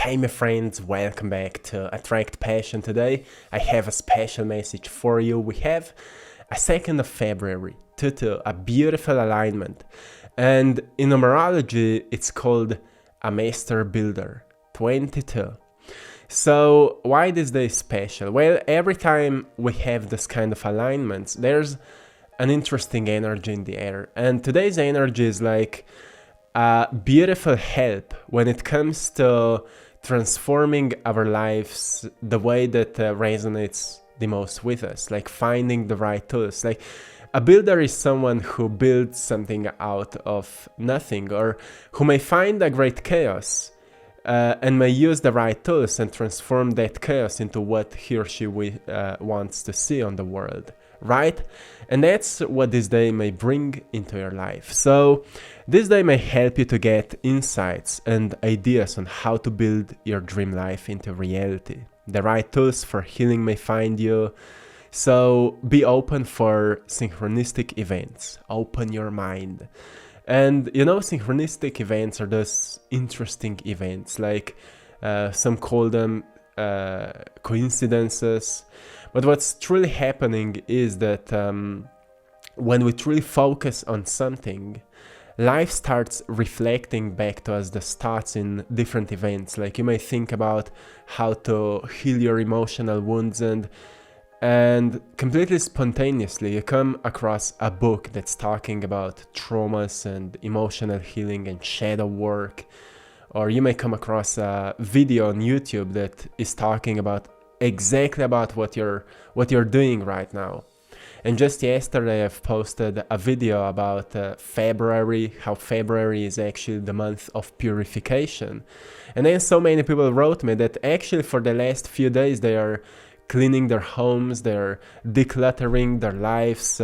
Hey my friends, welcome back to AttractPassion. Today I have a special message for you. We have a 2nd of February, Tutu, a beautiful alignment. And in numerology it's called a Master Builder, 22. So why this day is special? Well, every time we have this kind of alignments, there's an interesting energy in the air. And today's energy is like a beautiful help when it comes to transforming our lives the way that resonates the most with us, like finding the right tools. Like a builder is someone who builds something out of nothing, or who may find a great chaos and may use the right tools and transform that chaos into what he or she wants to see on the world, right? And that's what this day may bring into your life. So this day may help you to get insights and ideas on how to build your dream life into reality. The right tools for healing may find you. So be open for synchronistic events. Open your mind. And you know, synchronistic events are those interesting events, like some call them coincidences. But what's truly happening is that when we truly focus on something, life starts reflecting back to us the thoughts in different events. Like you may think about how to heal your emotional wounds, and completely spontaneously you come across a book that's talking about traumas and emotional healing and shadow work. Or you may come across a video on YouTube that is talking about exactly about what you're doing right now. And just yesterday I've posted a video about February, how February is actually the month of purification. And then so many people wrote me that actually for the last few days they are cleaning their homes, they're decluttering their lives,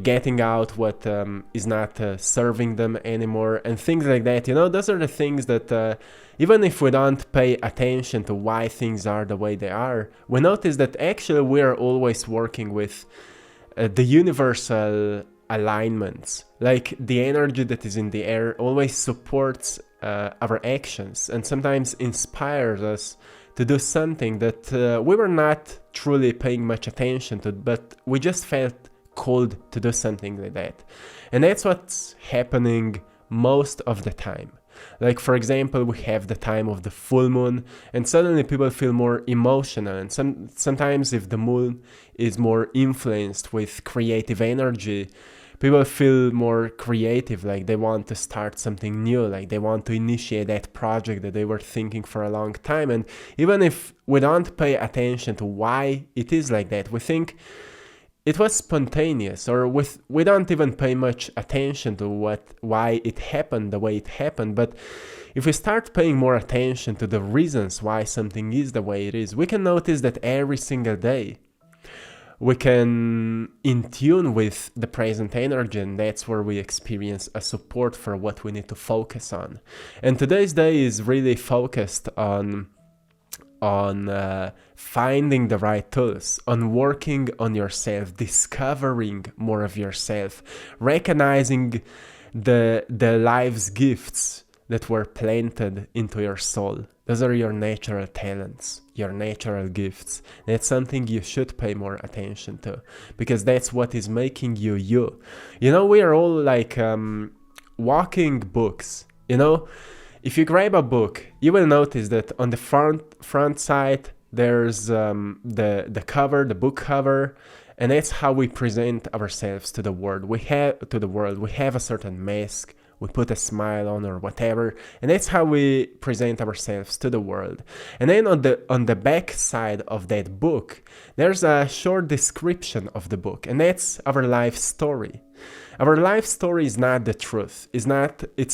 getting out what is not serving them anymore, and things like that. You know, those are the things that even if we don't pay attention to why things are the way they are, we notice that actually we are always working with the universal alignments. Like the energy that is in the air always supports our actions and sometimes inspires us to do something that we were not truly paying much attention to, but we just felt called to do something like that. And that's what's happening most of the time. Like for example, we have the time of the full moon and suddenly people feel more emotional, and sometimes if the moon is more influenced with creative energy, people feel more creative, like they want to start something new, like they want to initiate that project that they were thinking for a long time. And even if we don't pay attention to why it is like that, we think it was spontaneous, or we don't even pay much attention to why it happened the way it happened. But if we start paying more attention to the reasons why something is the way it is, we can notice that every single day we can in tune with the present energy, and that's where we experience a support for what we need to focus on. And today's day is really focused on finding the right tools, on working on yourself, discovering more of yourself, recognizing the life's gifts that were planted into your soul. Those are your natural talents, your natural gifts. That's something you should pay more attention to, because that's what is making you you. You know, we are all like walking books. You know, if you grab a book, you will notice that on the front side there's the cover, the book cover, and that's how we present ourselves to the world. We have a certain mask. We put a smile on or whatever, and that's how we present ourselves to the world. And then on the back side of that book, there's a short description of the book, and that's our life story. Our life story is not the truth. It's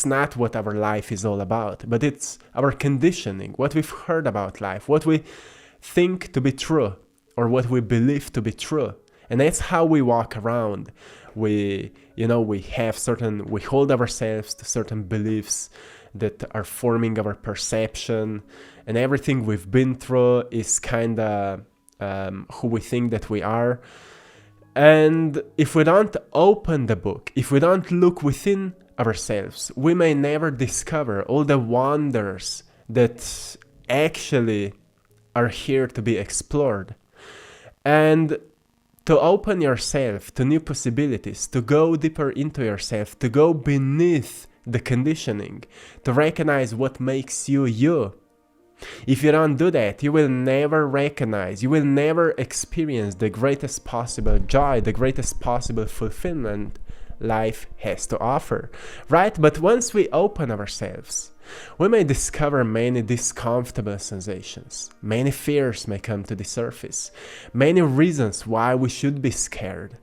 not what our life is all about, but it's our conditioning, what we've heard about life, what we think to be true, or what we believe to be true. And that's how we walk around. We hold ourselves to certain beliefs that are forming our perception, and everything we've been through is kind of who we think that we are. And if we don't open the book, if we don't look within ourselves, we may never discover all the wonders that actually are here to be explored. And to open yourself to new possibilities, to go deeper into yourself, to go beneath the conditioning, to recognize what makes you you. If you don't do that, you will never recognize, you will never experience the greatest possible joy, the greatest possible fulfillment life has to offer, right? But once we open ourselves, we may discover many discomfortable sensations. Many fears may come to the surface, many reasons why we should be scared,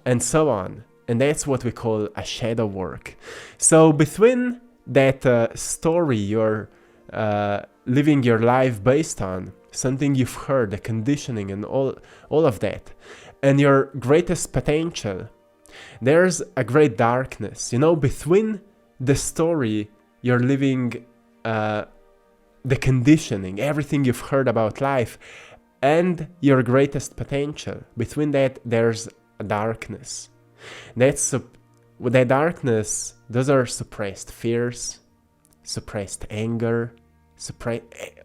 and so on. And that's what we call a shadow work. So between that story you're living your life based on, something you've heard, the conditioning and all of that, and your greatest potential, there's a great darkness. Between the story you're living, the conditioning, everything you've heard about life, and your greatest potential, between that there's a darkness. That darkness, those are suppressed fears, suppressed anger,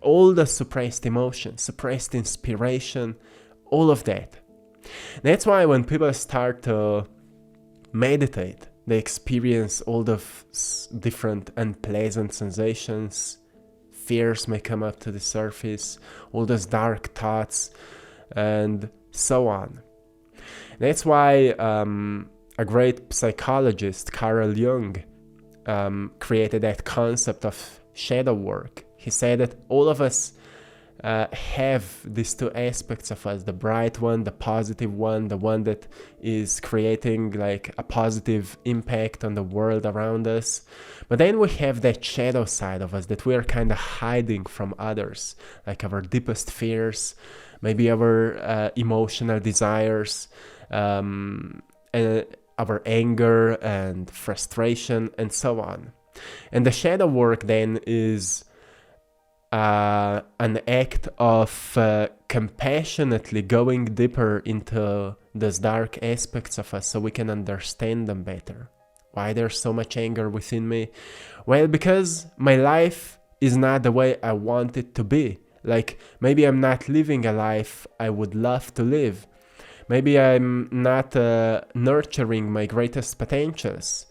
all the suppressed emotions, suppressed inspiration, all of that. That's why when people start to meditate, they experience all the different unpleasant sensations. Fears may come up to the surface, all those dark thoughts, and so on. That's why a great psychologist, Carl Jung, created that concept of shadow work. He said that all of us have these two aspects of us, the bright one, the positive one, the one that is creating like a positive impact on the world around us. But then we have that shadow side of us that we are kind of hiding from others, like our deepest fears, maybe our emotional desires, and our anger and frustration, and so on. And the shadow work then is an act of compassionately going deeper into those dark aspects of us so we can understand them better. Why there's so much anger within me? Well, because my life is not the way I want it to be. Like, maybe I'm not living a life I would love to live. Maybe I'm not nurturing my greatest potentials.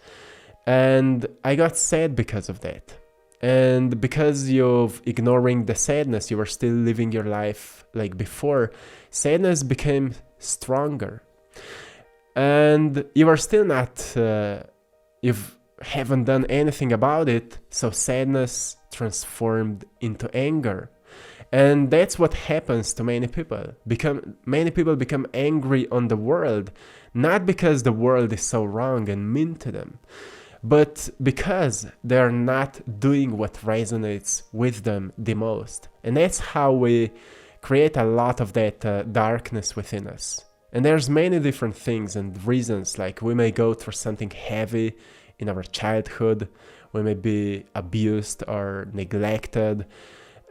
And I got sad because of that. And because you're ignoring the sadness, you were still living your life like before, sadness became stronger. And you are still not, you haven't done anything about it, so sadness transformed into anger. And that's what happens to many people. Many people become angry on the world, not because the world is so wrong and mean to them, but because they're not doing what resonates with them the most. And that's how we create a lot of that darkness within us. And there's many different things and reasons, like we may go through something heavy in our childhood, we may be abused or neglected,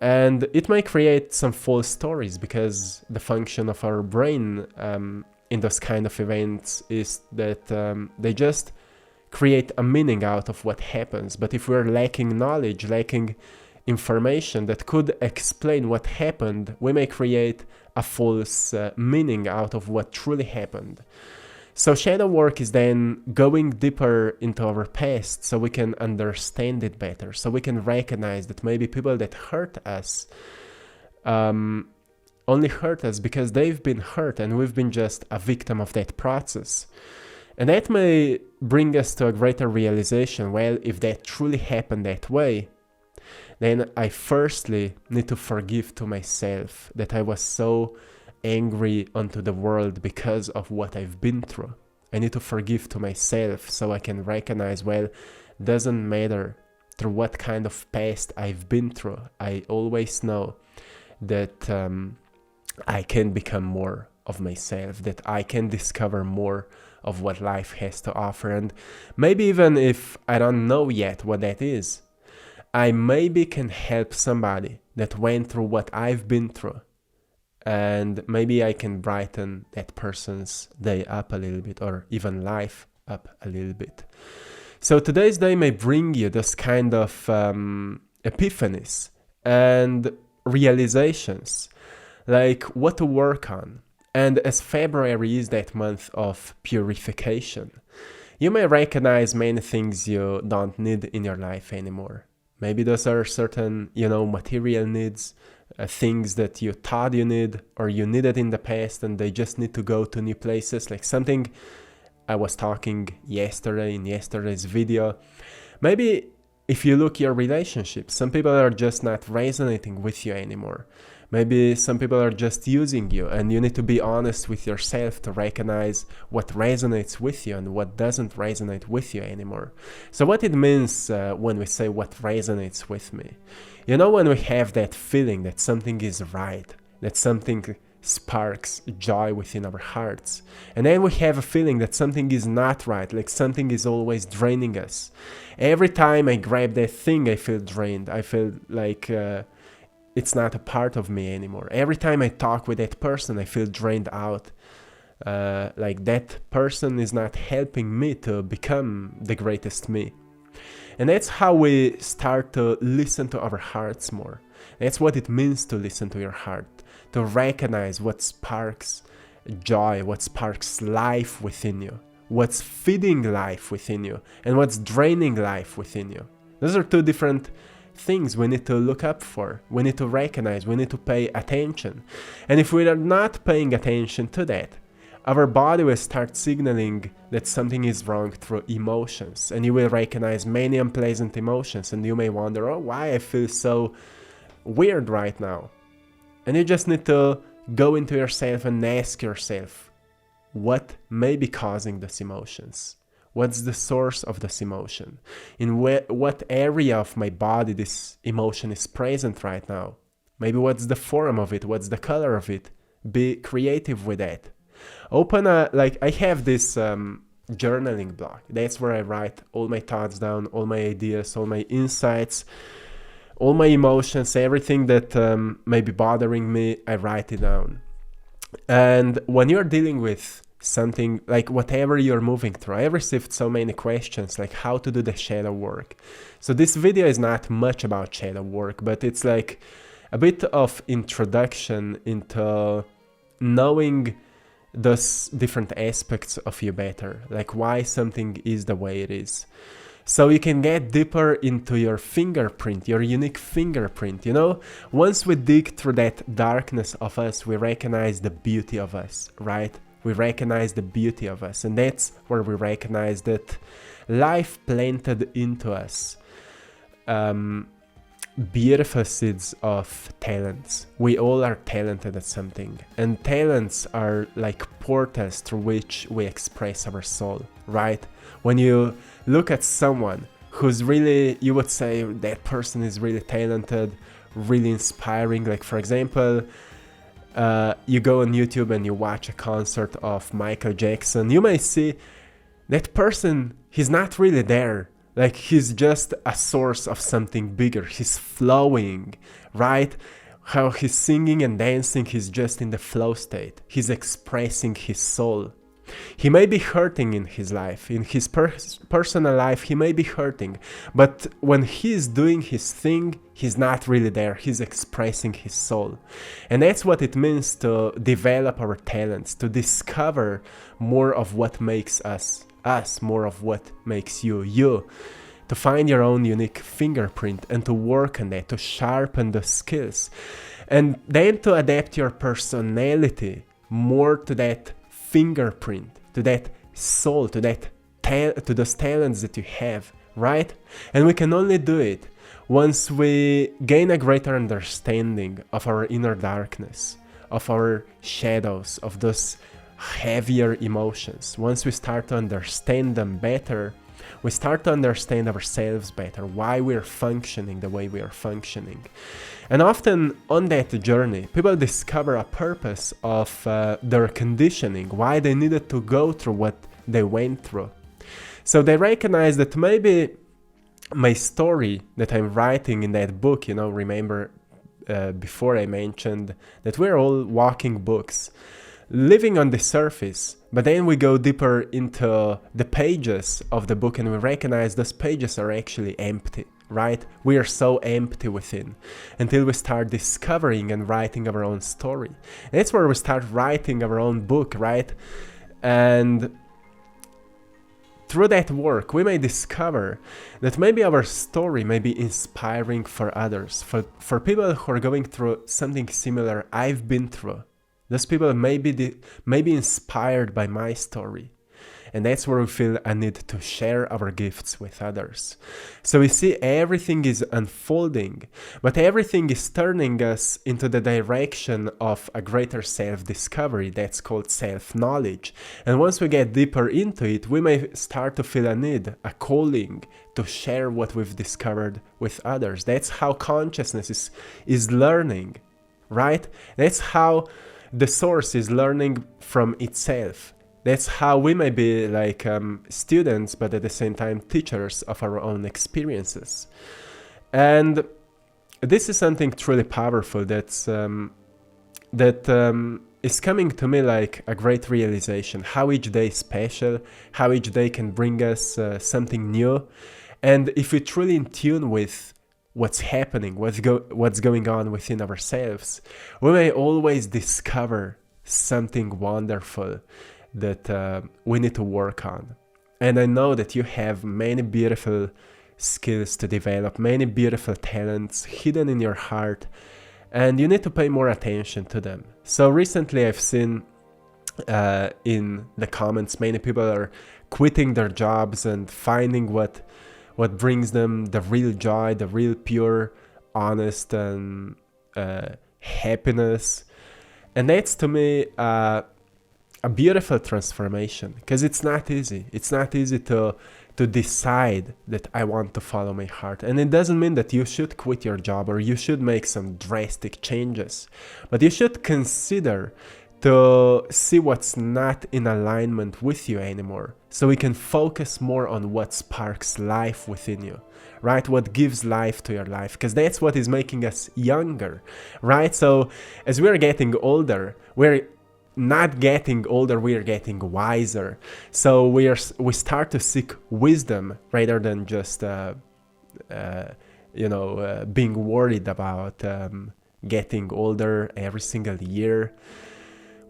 and it may create some false stories because the function of our brain in those kind of events is that they just create a meaning out of what happens. But if we're lacking knowledge, lacking information that could explain what happened, we may create a false meaning out of what truly happened. So shadow work is then going deeper into our past so we can understand it better, so we can recognize that maybe people that hurt us only hurt us because they've been hurt and we've been just a victim of that process. And that may bring us to a greater realization, well, if that truly happened that way, then I firstly need to forgive to myself that I was so angry onto the world because of what I've been through. I need to forgive to myself so I can recognize, well, doesn't matter through what kind of past I've been through. I always know that I can become more of myself, that I can discover more of what life has to offer. And maybe even if I don't know yet what that is, I maybe can help somebody that went through what I've been through. And maybe I can brighten that person's day up a little bit, or even life up a little bit. So today's day may bring you this kind of epiphanies and realizations, like what to work on. And as February is that month of purification, you may recognize many things you don't need in your life anymore. Maybe those are certain, material needs, things that you thought you need or you needed in the past, and they just need to go to new places. Like something I was talking yesterday in yesterday's video. Maybe if you look your relationships, some people are just not resonating with you anymore. Maybe some people are just using you, and you need to be honest with yourself to recognize what resonates with you and what doesn't resonate with you anymore. So what it means when we say what resonates with me, when we have that feeling that something is right, that something sparks joy within our hearts, and then we have a feeling that something is not right, like something is always draining us. Every time I grab that thing, I feel drained. I feel like it's not a part of me anymore. Every time I talk with that person, I feel drained out. Like that person is not helping me to become the greatest me. And that's how we start to listen to our hearts more. That's what it means to listen to your heart, to recognize what sparks joy, what sparks life within you, what's feeding life within you, and what's draining life within you. Those are two different things we need to look up for, we need to recognize, we need to pay attention. And if we are not paying attention to that, our body will start signaling that something is wrong through emotions, and you will recognize many unpleasant emotions, and you may wonder, oh, why I feel so weird right now. And you just need to go into yourself and ask yourself, what may be causing these emotions? What's the source of this emotion? In what area of my body this emotion is present right now? Maybe what's the form of it? What's the color of it? Be creative with that. I have this journaling block. That's where I write all my thoughts down, all my ideas, all my insights, all my emotions, everything that may be bothering me, I write it down. And when you're dealing with something, like whatever you're moving through, I received so many questions, like how to do the shadow work. So this video is not much about shadow work, but it's like a bit of introduction into knowing those different aspects of you better, like why something is the way it is. So you can get deeper into your fingerprint, your unique fingerprint, Once we dig through that darkness of us, we recognize the beauty of us, right? We recognize the beauty of us, and that's where we recognize that life planted into us beautiful seeds of talents. We all are talented at something, and talents are like portals through which we express our soul, right? When you look at someone who's really, you would say that person is really talented, really inspiring, like for example, you go on YouTube and you watch a concert of Michael Jackson, you may see that person, he's not really there. Like he's just a source of something bigger. He's flowing, right? How he's singing and dancing, he's just in the flow state. He's expressing his soul. He may be hurting in his life, in his personal life, he may be hurting, but when he's doing his thing, he's not really there, he's expressing his soul. And that's what it means to develop our talents, to discover more of what makes us, more of what makes you, to find your own unique fingerprint and to work on that, to sharpen the skills, and then to adapt your personality more to that fingerprint, to that soul, to those talents that you have, right? And we can only do it once we gain a greater understanding of our inner darkness, of our shadows, of those heavier emotions. Once we start to understand them better, we start to understand ourselves better, why we're functioning the way we are functioning. And often on that journey, people discover a purpose of their conditioning, why they needed to go through what they went through. So they recognize that maybe my story that I'm writing in that book, remember before I mentioned that we're all walking books, living on the surface, but then we go deeper into the pages of the book and we recognize those pages are actually empty. right? We are so empty within until we start discovering and writing our own story. And that's where we start writing our own book, right? And through that work, we may discover that maybe our story may be inspiring for others, for people who are going through something similar I've been through. Those people may be inspired by my story. And that's where we feel a need to share our gifts with others. So we see everything is unfolding, but everything is turning us into the direction of a greater self-discovery that's called self-knowledge. And once we get deeper into it, we may start to feel a need, a calling to share what we've discovered with others. That's how consciousness is learning, right? That's how the source is learning from itself. That's how we may be like students, but at the same time teachers of our own experiences. And this is something truly powerful that's is coming to me like a great realization. How each day is special, how each day can bring us something new. And if we're truly in tune with what's happening, what's going on within ourselves, we may always discover something wonderful that we need to work on. And I know that you have many beautiful skills to develop, many beautiful talents hidden in your heart, and you need to pay more attention to them. So recently I've seen in the comments many people are quitting their jobs and finding what brings them the real joy, the real pure, honest and happiness. And that's to me a beautiful transformation, because it's not easy. It's not easy to decide that I want to follow my heart. And it doesn't mean that you should quit your job or you should make some drastic changes, but you should consider to see what's not in alignment with you anymore, so we can focus more on what sparks life within you, right? What gives life to your life, because that's what is making us younger, right? So as we're getting older, we're not getting older, we are getting wiser. So we start to seek wisdom rather than just being worried about getting older every single year.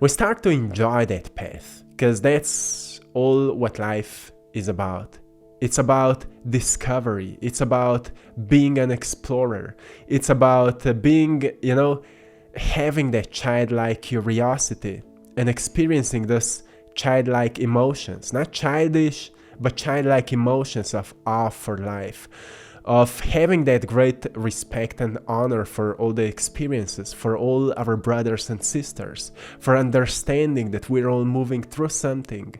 We start to enjoy that path, because that's all what life is about. It's about discovery. It's about being an explorer. It's about being, having that childlike curiosity and experiencing those childlike emotions, not childish, but childlike emotions of awe for life, of having that great respect and honor for all the experiences, for all our brothers and sisters, for understanding that we're all moving through something.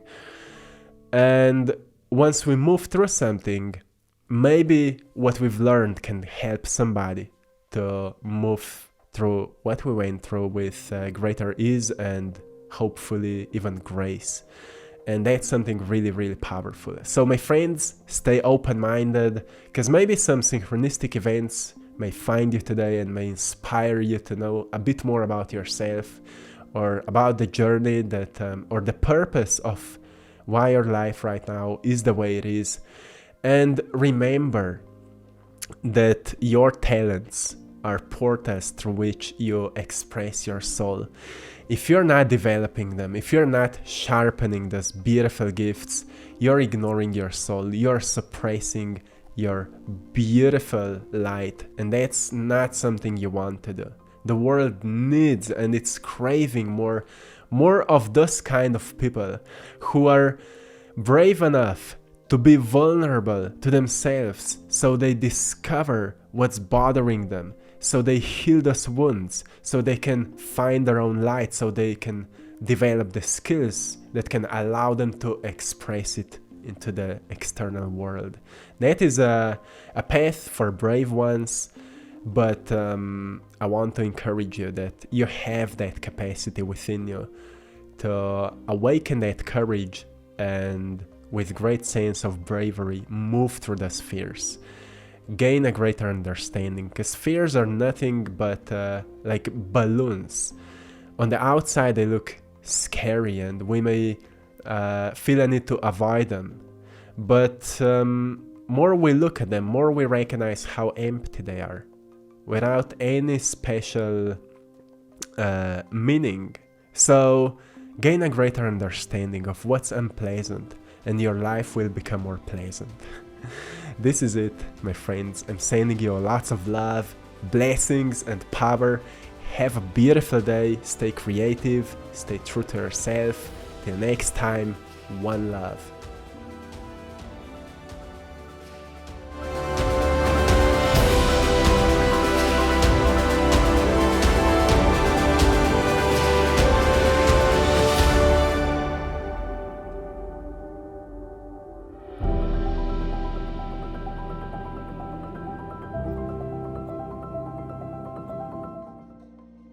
And once we move through something, maybe what we've learned can help somebody to move through what we went through with greater ease and hopefully even grace. And that's something really, really powerful. So my friends, stay open-minded, because maybe some synchronistic events may find you today and may inspire you to know a bit more about yourself, or about the journey that, or the purpose of why your life right now is the way it is. And remember that your talents are portals through which you express your soul. If you're not developing them, if you're not sharpening those beautiful gifts, you're ignoring your soul, you're suppressing your beautiful light, and that's not something you want to do. The world needs, and it's craving more of those kind of people who are brave enough to be vulnerable to themselves, so they discover what's bothering them, so they heal those wounds, so they can find their own light, so they can develop the skills that can allow them to express it into the external world. That is a path for brave ones, but I want to encourage you that you have that capacity within you to awaken that courage and with great sense of bravery move through those fears. Gain a greater understanding, because fears are nothing but like balloons. On the outside they look scary and we may feel a need to avoid them, but more we look at them, more we recognize how empty they are, without any special meaning. So gain a greater understanding of what's unpleasant, and your life will become more pleasant. This is it, my friends. I'm sending you lots of love, blessings, and power. Have a beautiful day. Stay creative, stay true to yourself. Till next time, one love.